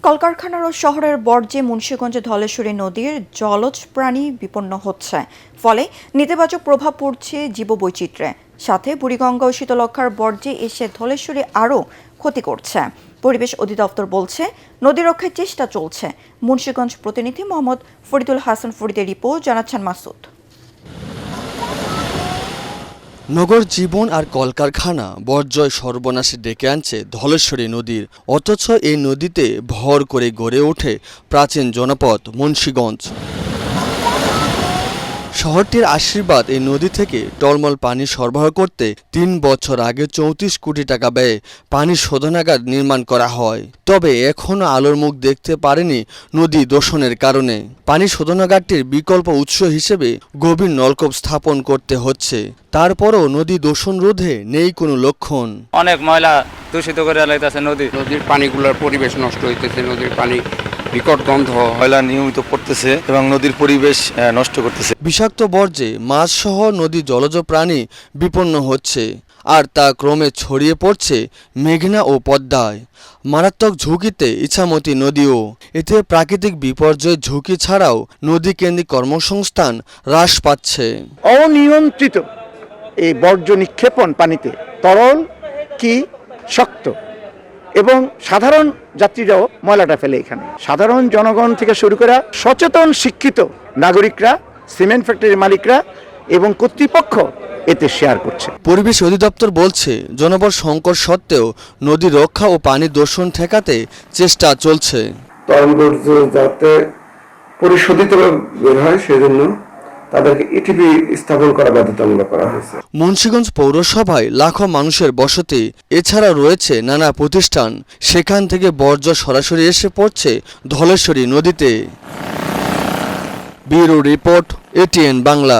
কলকারখানার ও শহরের বর্জ্যে মুন্সিগঞ্জে ধলেশ্বরী নদীর জলজ প্রাণী বিপন্ন হচ্ছে, ফলে নেতিবাচক প্রভাব পড়ছে জীববৈচিত্র্যে। সাথে বুড়িগঙ্গা ও শীতলক্ষার বর্জ্যে এসে ধলেশ্বরী আরও ক্ষতি করছে। পরিবেশ অধিদপ্তর বলছে নদী রক্ষায় চেষ্টা চলছে। মুন্সিগঞ্জ প্রতিনিধি মোহাম্মদ ফরিদুল হাসান ফরিদের রিপোর্ট, জানাচ্ছেন মাসুদ। নগর জীবন আর কলকারখানা বর্জ্য সর্বনাশে ডেকে আনছে ধলেশ্বরী নদীর। অথচ এই নদীতে ভর করে গড়ে ওঠে প্রাচীন জনপদ মুন্সিগঞ্জ। শহরটির আশীর্বাদ এই নদী থেকে টলমল পানি সরবরাহ করতে ৩ বছর আগে ৩৪ কোটি টাকা ব্যয়ে পানি শোধনাগার নির্মাণ করা হয়। তবে এখনও আলোর মুখ দেখতে পারেনি নদী দূষণের কারণে। পানি শোধনাগারটির বিকল্প উৎস হিসেবে গভীর নলকূপ স্থাপন করতে হচ্ছে। তারপরও নদী দূষণ রোধে নেই কোনো লক্ষণ। অনেক ময়লা দূষিত করে লাইতেছে নদীর পানিগুলোর পরিবেশ নষ্ট হইতেছে। নদীর পানি বিকট গন্ধ, ময়লা নিয়মিত পড়তেছে এবং নদীর পরিবেশ নষ্ট করতেছে। বিষাক্ত বর্জ্যে মাছ সহ নদী জলজ প্রাণী বিপন্ন হচ্ছে, আর তা ক্রমে ছড়িয়ে পড়ছে মেঘনা ও পদ্মায়। মারাত্মক ঝুঁকিতে ইছামতি নদীও। এতে প্রাকৃতিক বিপর্যয়ের ঝুঁকি ছাড়াও নদী কেন্দ্রিক কর্মসংস্থান হ্রাস পাচ্ছে। অনিয়ন্ত্রিত এই বর্জ্য নিক্ষেপণ পানিতে তরল কি শক্ত, এবং সাধারণ যাত্রীরাও ময়লাটা ফেলে এখানে। সাধারণ জনগণ থেকে শুরু করে সচেতন শিক্ষিত নাগরিকরা, সিমেন্ট ফ্যাক্টরির মালিকরা এবং কর্তৃপক্ষ এতে শেয়ার করছে। পরিবেশ অধিদপ্তর বলছে জনবল সংকট সত্ত্বেও নদী রক্ষা ও পানি দূষণ ঠেকাতে চেষ্টা চলছে। তরল বর্জ্য যাতে পরিশোধিত বের হয় সেজন্য তাদেরকে ইটিপি স্থাপন করা বাধ্যতামূলক করা হয়েছে। মুন্সিগঞ্জ পৌরসভায় লাখো মানুষের বসতি, এছাড়া রয়েছে নানা প্রতিষ্ঠান। সেখান থেকে বর্জ্য সরাসরি এসে পড়ছে ধলেশ্বরী নদীতে। Bureau report, ATN Bangla.